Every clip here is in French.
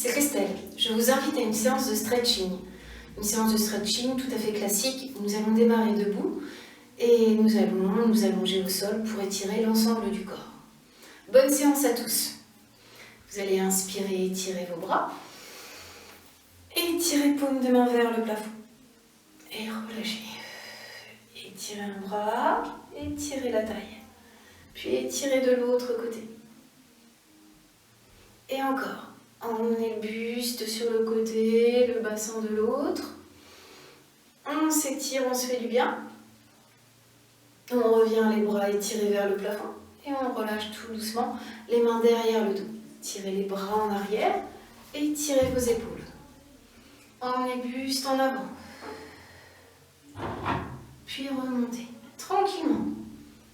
c'est Christelle. Je vous invite à une séance de stretching. Une séance de stretching tout à fait classique. Nous allons démarrer debout et nous allons nous allonger au sol pour étirer l'ensemble du corps. Bonne séance à tous. Vous allez inspirer, étirer vos bras. Étirez paume de main vers le plafond. Et relâchez. Étirez un bras, étirez la taille. Puis étirez de l'autre côté. Et encore. Emmenez le buste sur le côté, le bassin de l'autre. On s'étire, on se fait du bien. On revient les bras étirés vers le plafond. Et on relâche tout doucement les mains derrière le dos. Tirez les bras en arrière et tirez vos épaules. Emmenez le buste en avant. Puis remontez tranquillement.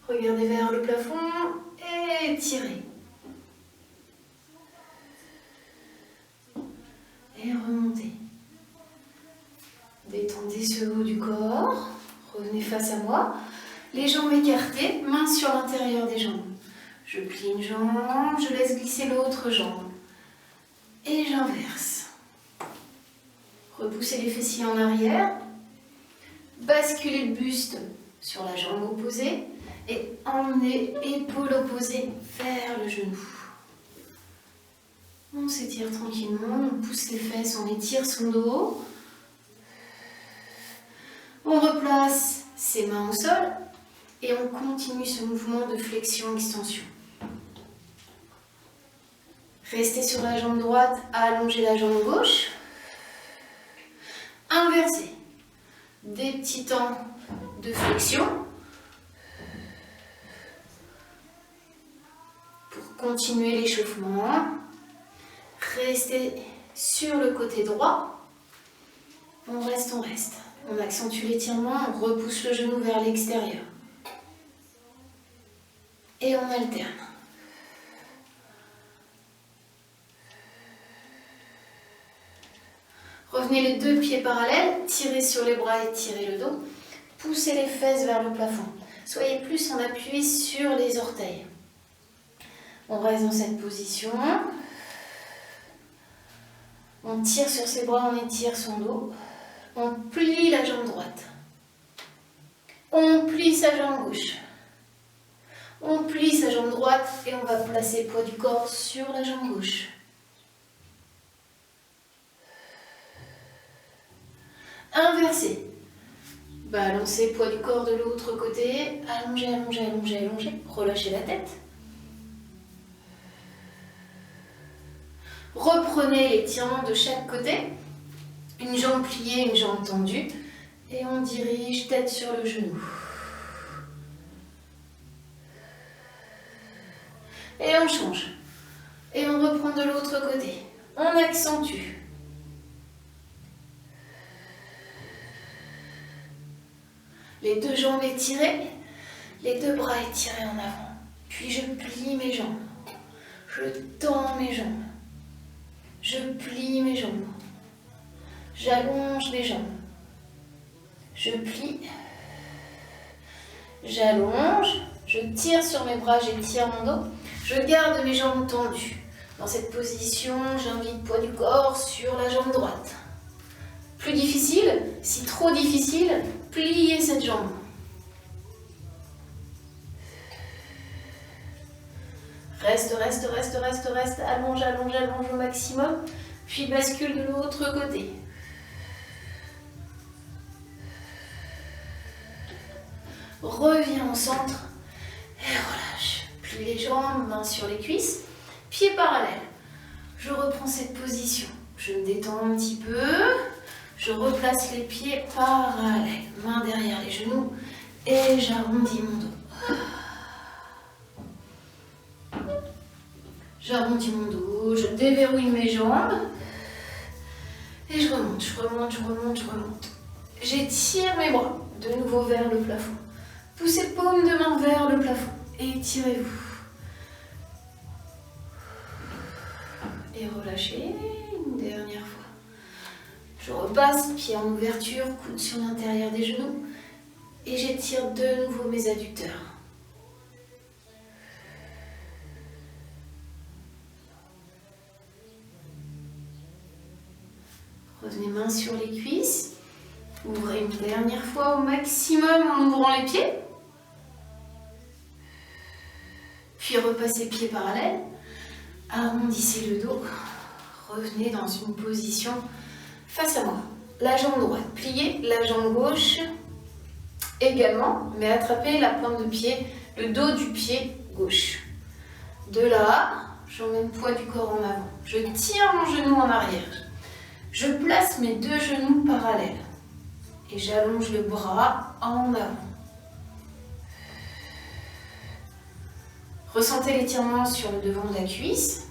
Regardez vers le plafond et étirez. Et remontez. Détendez ce haut du corps. Revenez face à moi. Les jambes écartées, mains sur l'intérieur des jambes. Je plie une jambe, je laisse glisser l'autre jambe. Et j'inverse. Repoussez les fessiers en arrière. Basculez le buste sur la jambe opposée. Et emmenez épaule opposée vers le genou. On s'étire tranquillement, on pousse les fesses, on étire son dos. On replace ses mains au sol et on continue ce mouvement de flexion-extension. Restez sur la jambe droite, allongez la jambe gauche. Inversez. Des petits temps de flexion. Pour continuer l'échauffement. Restez sur le côté droit. On reste, on reste. On accentue l'étirement, on repousse le genou vers l'extérieur. Et on alterne. Revenez les deux pieds parallèles, tirez sur les bras et tirez le dos. Poussez les fesses vers le plafond. Soyez plus en appui sur les orteils. On reste dans cette position. On tire sur ses bras, on étire son dos. On plie la jambe droite. On plie sa jambe gauche. On plie sa jambe droite et on va placer le poids du corps sur la jambe gauche. Inversez. Balancez le poids du corps de l'autre côté. Allongez, allongez, allongez, allongez. Relâchez la tête. Reprenez l'étirement de chaque côté. Une jambe pliée, une jambe tendue. Et on dirige tête sur le genou. Et on change. Et on reprend de l'autre côté. On accentue. Les deux jambes étirées. Les deux bras étirés en avant. Puis je plie mes jambes. Je tends mes jambes. Je plie mes jambes. J'allonge mes jambes. Je plie. J'allonge. Je tire sur mes bras, j'étire mon dos. Je garde mes jambes tendues. Dans cette position, j'invite le poids du corps sur la jambe droite. Plus difficile, si trop difficile, pliez cette jambe. Reste, reste, reste, reste, reste. Allonge, allonge, allonge au maximum. Puis bascule de l'autre côté. Reviens au centre et relâche. Plie les jambes, mains sur les cuisses, pieds parallèles. Je reprends cette position. Je me détends un petit peu. Je replace les pieds parallèles. Mains derrière les genoux et j'arrondis mon dos. J'arrondis mon dos, je déverrouille mes jambes. Et je remonte, je remonte, je remonte, je remonte. J'étire mes bras de nouveau vers le plafond. Poussez paume de main vers le plafond et étirez-vous. Et relâchez une dernière fois. Je repasse, pied en ouverture, coude sur l'intérieur des genoux. Et j'étire de nouveau mes adducteurs. Revenez main sur les cuisses. Ouvrez une dernière fois au maximum en ouvrant les pieds. Puis repassez pieds parallèles. Arrondissez le dos. Revenez dans une position face à moi. La jambe droite pliée, la jambe gauche également, mais attrapez la pointe de pied, le dos du pied gauche. De là, j'emmène le poids du corps en avant. Je tire mon genou en arrière. Je place mes deux genoux parallèles. Et j'allonge le bras en avant. Ressentez l'étirement sur le devant de la cuisse.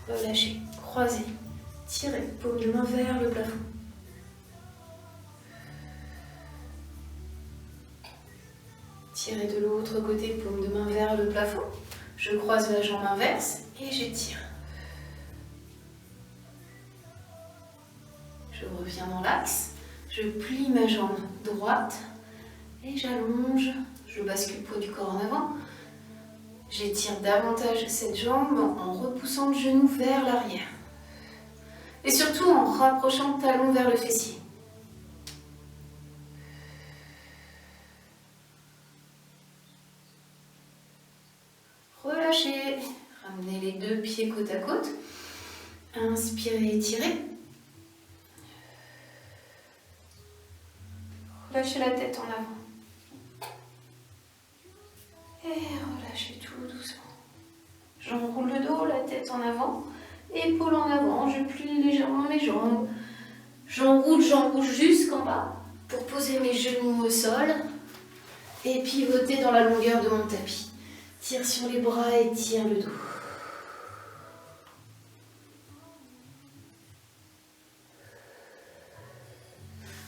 Relâchez, croisez, tirez, paume de main vers le plafond. Tirez de l'autre côté, paume de main vers le plafond. Je croise la jambe inverse et j'étire. Je reviens dans l'axe, je plie ma jambe droite et j'allonge, je bascule le poids du corps en avant. J'étire davantage cette jambe en repoussant le genou vers l'arrière. Et surtout en rapprochant le talon vers le fessier. Relâchez, ramenez les deux pieds côte à côte. Inspirez, étirez. Relâchez la tête en avant. Et relâchez tout doucement. J'enroule le dos, la tête en avant, épaules en avant, je plie légèrement mes jambes. J'enroule jusqu'en bas pour poser mes genoux au sol et pivoter dans la longueur de mon tapis. Tire sur les bras et tire le dos.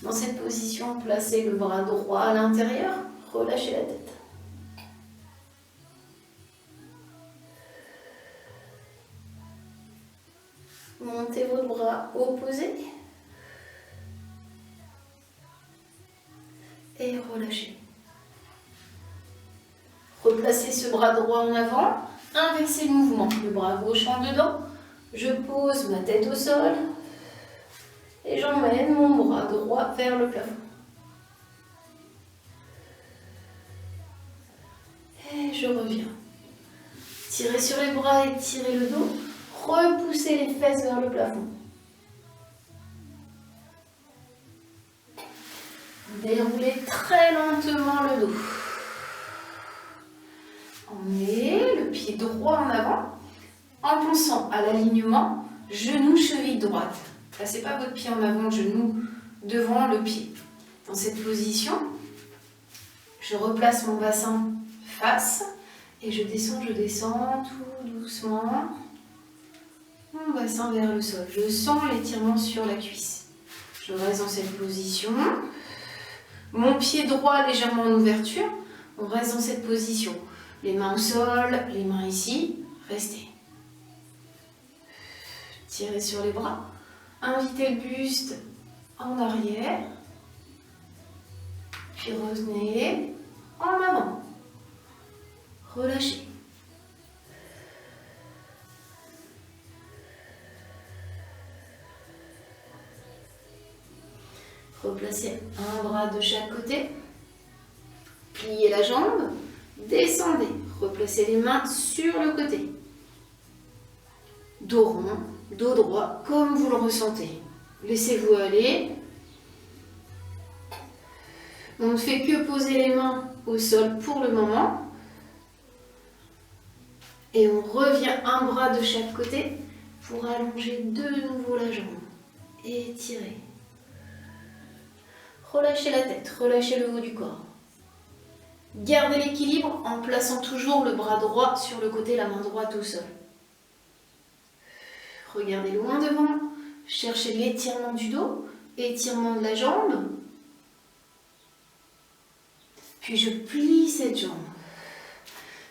Dans cette position, placez le bras droit à l'intérieur, relâchez la tête. Montez vos bras opposés et relâchez. Replacez ce bras droit en avant, inversez le mouvement, le bras gauche en dedans, je pose ma tête au sol et j'emmène mon bras droit vers le plafond. Et je reviens. Tirez sur les bras et tirez le dos. Repoussez les fesses vers le plafond. Déroulez très lentement le dos. Emmenez le pied droit en avant en pensant à l'alignement genou-cheville droite. Placez pas votre pied en avant, le genou devant le pied. Dans cette position, je replace mon bassin face et je descends tout doucement. Mon bassin vers le sol. Je sens l'étirement sur la cuisse. Je reste dans cette position. Mon pied droit légèrement en ouverture. On reste dans cette position. Les mains au sol, les mains ici. Restez. Tirez sur les bras. Invitez le buste en arrière. Puis revenez en avant. Relâchez. Replacez un bras de chaque côté. Pliez la jambe. Descendez. Replacez les mains sur le côté. Dos rond, dos droit, comme vous le ressentez. Laissez-vous aller. On ne fait que poser les mains au sol pour le moment. Et on revient un bras de chaque côté pour allonger de nouveau la jambe. Et étirer. Relâchez la tête, relâchez le haut du corps. Gardez l'équilibre en plaçant toujours le bras droit sur le côté, la main droite au sol. Regardez loin devant, cherchez l'étirement du dos, étirement de la jambe. Puis je plie cette jambe.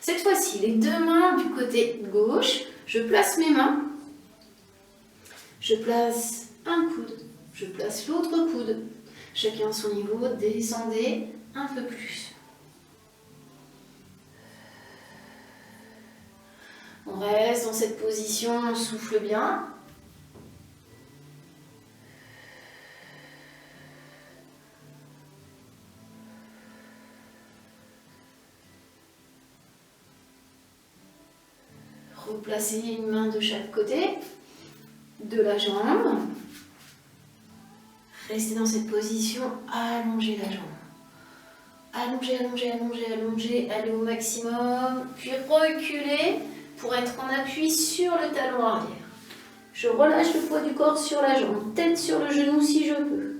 Cette fois-ci, les deux mains du côté gauche, je place mes mains. Je place un coude, je place l'autre coude. Chacun à son niveau, descendez un peu plus. On reste dans cette position, on souffle bien. Replacez une main de chaque côté de la jambe. Restez dans cette position, allongez la jambe. Allongez, allongez, allongez, allongez, allez au maximum, puis reculez pour être en appui sur le talon arrière. Je relâche le poids du corps sur la jambe, tête sur le genou si je peux.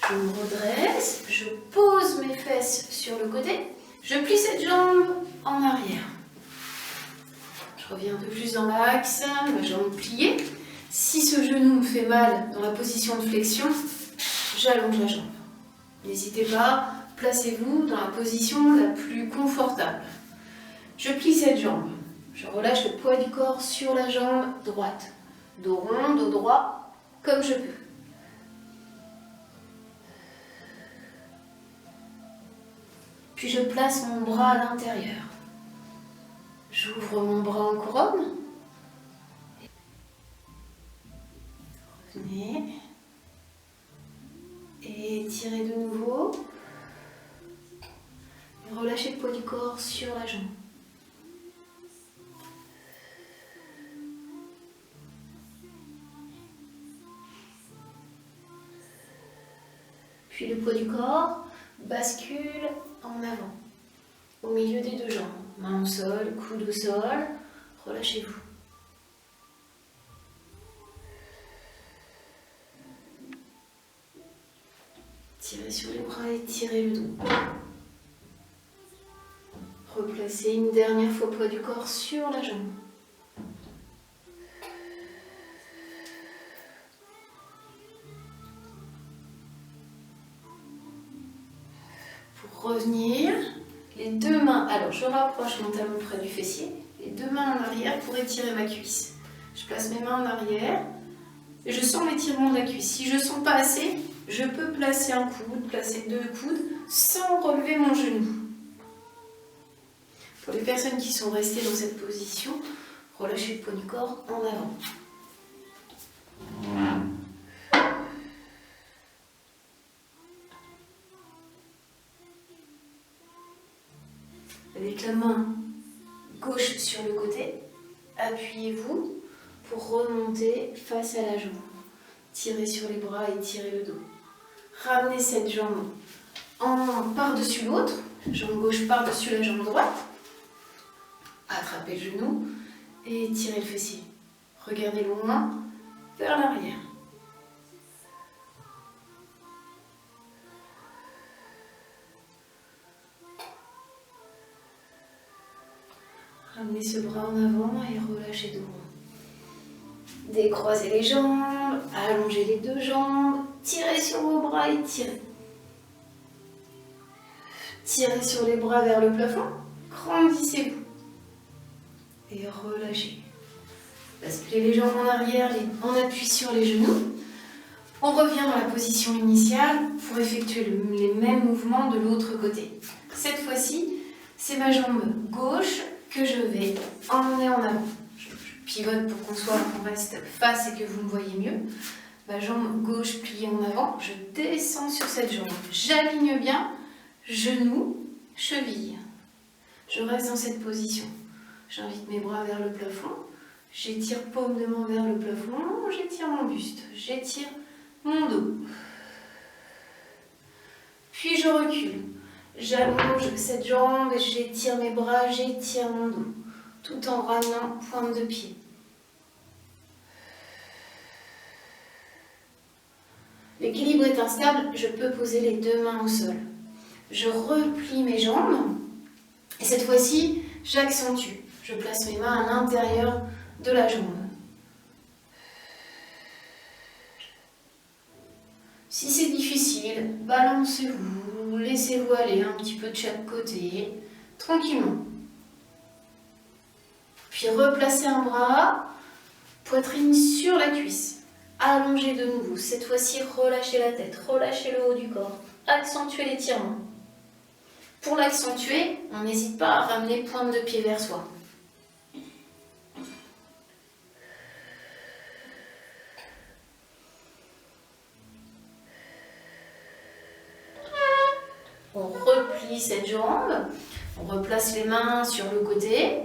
Je me redresse, je pose mes fesses sur le côté, je plie cette jambe en arrière. Je reviens un peu plus dans l'axe, ma jambe pliée. Si ce genou me fait mal dans la position de flexion, j'allonge la jambe. N'hésitez pas, placez-vous dans la position la plus confortable. Je plie cette jambe. Je relâche le poids du corps sur la jambe droite. Dos rond, dos droit, comme je peux. Puis je place mon bras à l'intérieur. J'ouvre mon bras en couronne. Revenez. Et tirez de nouveau. Et relâchez le poids du corps sur la jambe. Puis le poids du corps bascule en avant, au milieu des deux jambes. Main au sol, coude au sol, relâchez-vous. Tirez sur les bras et tirez le dos. Replacez une dernière fois le poids du corps sur la jambe. Pour revenir, les deux mains, alors je rapproche mon talon près du fessier, les deux mains en arrière pour étirer ma cuisse. Je place mes mains en arrière et je sens l'étirement de la cuisse. Si je ne sens pas assez, je peux placer un coude, placer deux coudes sans relever mon genou. Pour les personnes qui sont restées dans cette position, relâchez le poids du corps en avant. Avec la main gauche sur le côté, appuyez-vous pour remonter face à la jambe. Tirez sur les bras et tirez le dos. Ramenez cette jambe par-dessus l'autre, jambe gauche par-dessus la jambe droite. Attrapez le genou et tirez le fessier. Regardez loin vers l'arrière. Ramenez ce bras en avant et relâchez dos. Décroisez les jambes, allongez les deux jambes, tirez sur vos bras et tirez. Tirez sur les bras vers le plafond, grandissez-vous. Et relâchez. Basculez les jambes en arrière, en appui sur les genoux. On revient dans la position initiale pour effectuer les mêmes mouvements de l'autre côté. Cette fois-ci, c'est ma jambe gauche que je vais emmener en avant. Je pivote pour qu'on reste face et que vous me voyez mieux. Ma jambe gauche pliée en avant, je descends sur cette jambe. J'aligne bien, genou, cheville. Je reste dans cette position. J'invite mes bras vers le plafond. J'étire paume de main vers le plafond. J'étire mon buste. J'étire mon dos. Puis je recule. J'allonge cette jambe, j'étire mes bras, j'étire mon dos, tout en ramenant pointe de pied. L'équilibre est instable, je peux poser les deux mains au sol. Je replie mes jambes et cette fois-ci, j'accentue. Je place mes mains à l'intérieur de la jambe. Si c'est difficile, balancez-vous, laissez-vous aller un petit peu de chaque côté, tranquillement. Puis replacez un bras, poitrine sur la cuisse. Allongez de nouveau. Cette fois-ci, relâchez la tête, relâchez le haut du corps. accentuer l'étirement. Pour l'accentuer, on n'hésite pas à ramener pointe de pied vers soi. On replie cette jambe, on replace les mains sur le côté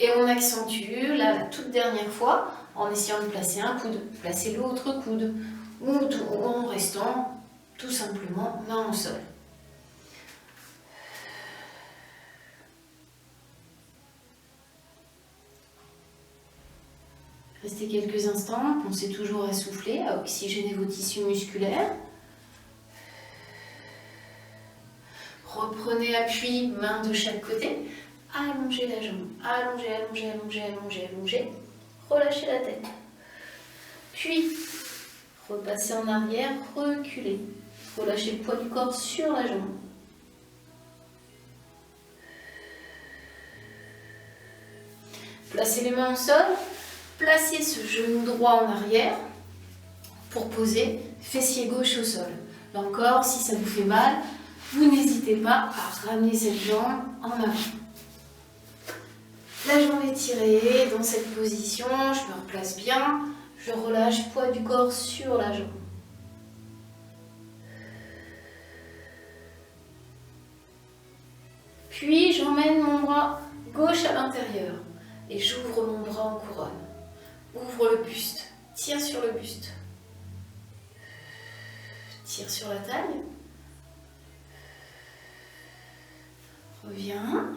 et on accentue là la toute dernière fois en essayant de placer un coude, placer l'autre coude ou en restant tout simplement main au sol. Restez quelques instants, pensez toujours à souffler, à oxygéner vos tissus musculaires. Reprenez appui, main de chaque côté. Allongez la jambe, allongez, allongez, allongez, allongez, allongez. Relâchez la tête. Puis, repassez en arrière, reculez. Relâchez le poids du corps sur la jambe. Placez les mains au sol. Placez ce genou droit en arrière pour poser fessier gauche au sol. Là encore, si ça vous fait mal, vous n'hésitez pas à ramener cette jambe en avant. La jambe étirée dans cette position, je me replace bien, je relâche poids du corps sur la jambe. Puis j'emmène mon bras gauche à l'intérieur et j'ouvre mon bras en couronne. Ouvre le buste, tire sur le buste. Tire sur la taille. Reviens.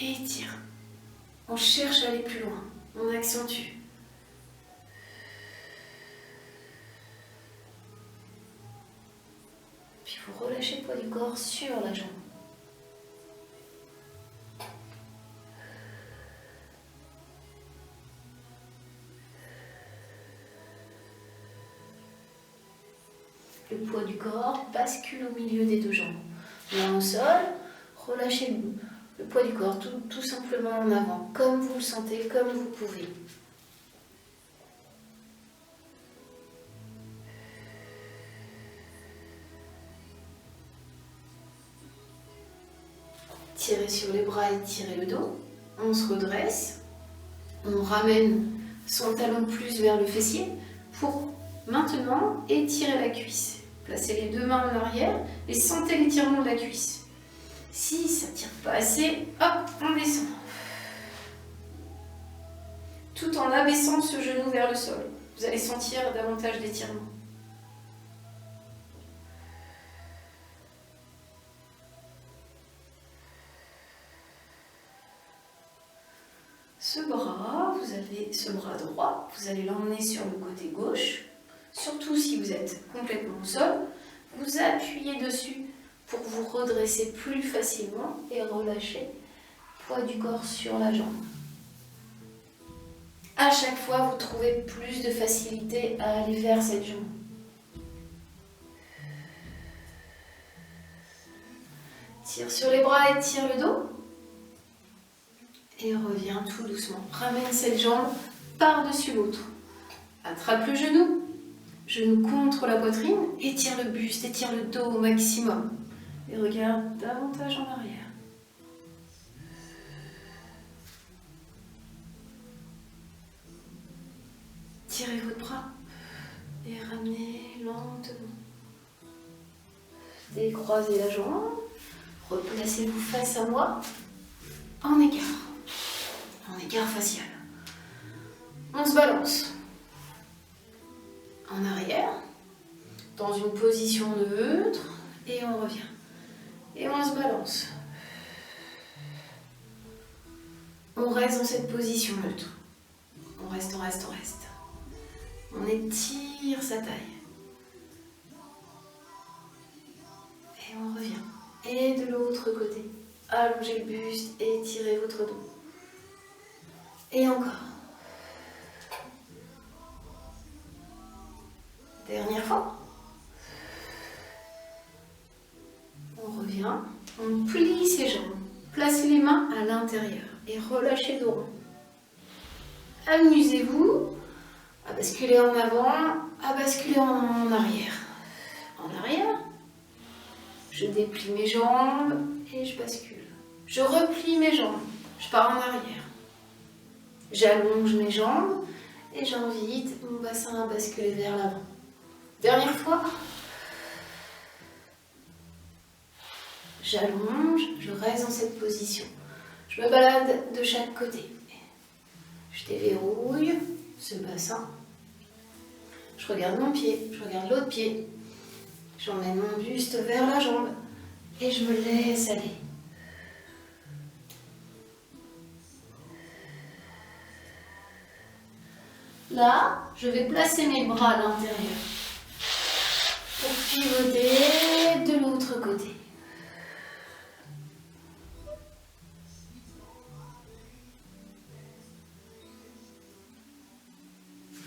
Et étire. On cherche à aller plus loin. On accentue. Puis vous relâchez le poids du corps sur la jambe. Le poids du corps bascule au milieu des deux jambes. Main au sol, relâchez le poids du corps tout simplement en avant, comme vous le sentez, comme vous pouvez. Tirez sur les bras et tirez le dos. On se redresse. On ramène son talon plus vers le fessier pour maintenant étirer la cuisse. Placez les deux mains en arrière et sentez l'étirement de la cuisse. Si ça ne tire pas assez, hop, on descend. Tout en abaissant ce genou vers le sol. Vous allez sentir davantage d'étirement. Ce bras droit, vous allez l'emmener sur le côté gauche. Surtout si vous êtes complètement au sol, vous appuyez dessus pour vous redresser plus facilement et relâcher le poids du corps sur la jambe. À chaque fois, vous trouvez plus de facilité à aller vers cette jambe. Tire sur les bras et tire le dos. Et reviens tout doucement. Ramène cette jambe par-dessus l'autre. Attrape le genou. Genou contre la poitrine, étire le buste, étire le dos au maximum. Et regarde davantage en arrière. Tirez votre bras et ramenez lentement. Décroisez la jambe. Replacez-vous face à moi en écart facial. On se balance. En arrière, dans une position neutre, et on revient. Et on se balance. On reste dans cette position neutre. On reste. On étire sa taille. Et on revient. Et de l'autre côté, allongez le buste et étirez votre dos. Et encore. Dernière fois. On revient, on plie ses jambes, placez les mains à l'intérieur et relâchez le dos rond. Amusez-vous à basculer en avant, à basculer en arrière. en arrière. Je déplie mes jambes et je bascule. Je replie mes jambes, je pars en arrière. J'allonge mes jambes et j'invite mon bassin à basculer vers l'avant. Dernière fois. J'allonge, je reste dans cette position. Je me balade de chaque côté. Je déverrouille ce bassin. Je regarde mon pied, je regarde l'autre pied. J'emmène mon buste vers la jambe et je me laisse aller. Là, je vais placer mes bras à l'intérieur pour pivoter de l'autre côté.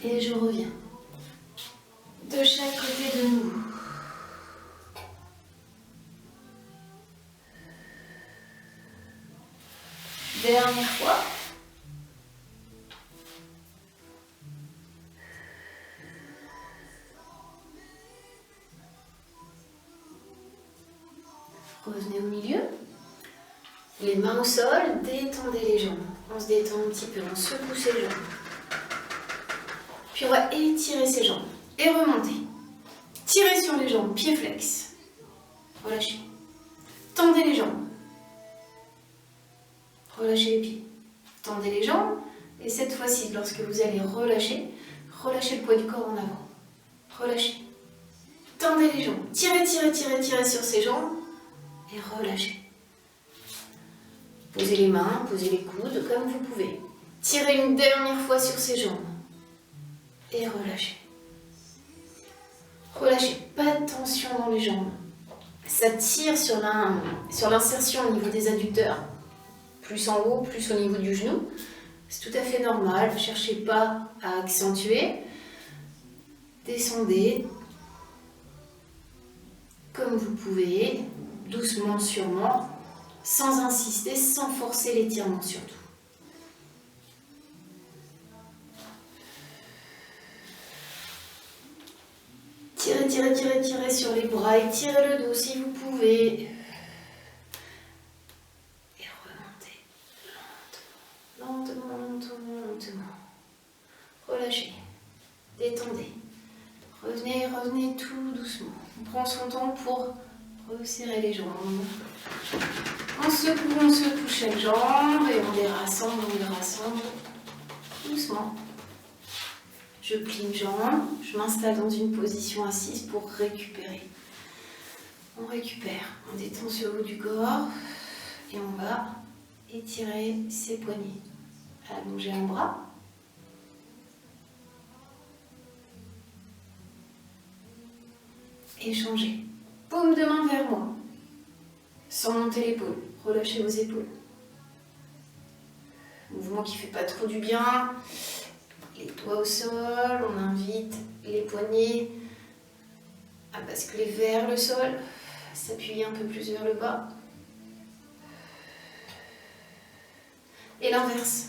Et je reviens de chaque côté de nouveau. Dernière fois. Revenez au milieu. Les mains au sol, détendez les jambes. On se détend un petit peu, on secoue ses jambes. Puis on va étirer ses jambes et remonter. Tirez sur les jambes, pieds flex. Relâchez. Tendez les jambes. Relâchez les pieds. Tendez les jambes. Et cette fois-ci, lorsque vous allez relâcher, relâchez le poids du corps en avant. Relâchez. Tendez les jambes. Tirez, tirez, tirez, tirez sur ces jambes. Et relâchez. Posez les mains, posez les coudes comme vous pouvez. Tirez une dernière fois sur ces jambes. Et relâchez. Relâchez, pas de tension dans les jambes. Ça tire sur l'insertion au niveau des adducteurs. Plus en haut, plus au niveau du genou. C'est tout à fait normal, ne cherchez pas à accentuer. Descendez comme vous pouvez, doucement, sûrement, sans insister, sans forcer l'étirement surtout. Tirez, tirez, tirez, tirez sur les bras, étirez le dos si vous pouvez. Et remontez lentement, lentement, lentement. Relâchez, détendez. Revenez, revenez tout doucement. On prend son temps pour resserrer les jambes. On secoue chaque jambe et on les rassemble, doucement. Je plie une jambe, je m'installe dans une position assise pour récupérer. On récupère, on détend ce haut du corps et on va étirer ses poignets. Allonger un bras. Échanger. Paume de main vers moi. Sans monter l'épaule. Relâchez vos épaules. Mouvement qui ne fait pas trop du bien. Les doigts au sol. On invite les poignets à basculer vers le sol. S'appuyer un peu plus vers le bas. Et l'inverse.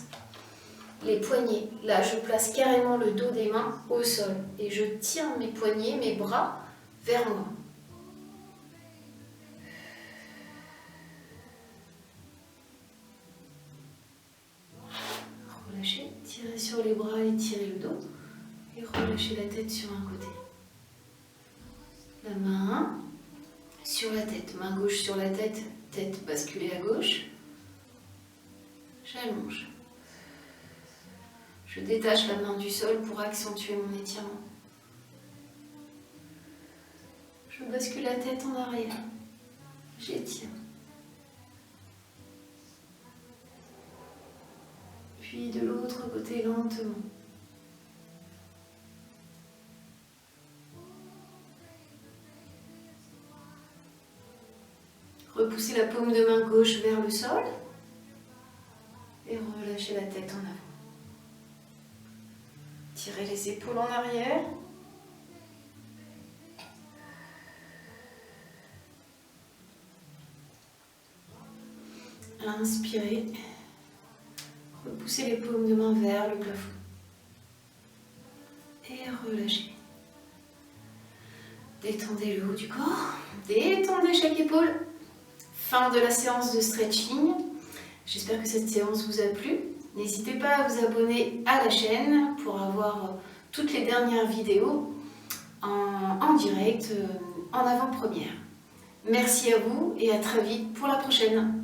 Les poignets. Là, je place carrément le dos des mains au sol. Et je tire mes poignets, mes bras vers moi. Relâchez, tirez sur les bras et tirez le dos. Et relâchez la tête sur un côté. La main sur la tête, main gauche sur la tête, tête basculée à gauche. J'allonge. Je détache la main du sol pour accentuer mon étirement. Je bascule la tête en arrière. J'étire. Puis de l'autre côté lentement. Repoussez la paume de main gauche vers le sol et relâchez la tête en avant. Tirez les épaules en arrière. Inspirez. Repoussez les paumes de main vers le plafond. Et relâchez. Détendez le haut du corps, détendez chaque épaule. Fin de la séance de stretching. J'espère que cette séance vous a plu. N'hésitez pas à vous abonner à la chaîne pour avoir toutes les dernières vidéos en direct, en avant-première. Merci à vous et à très vite pour la prochaine.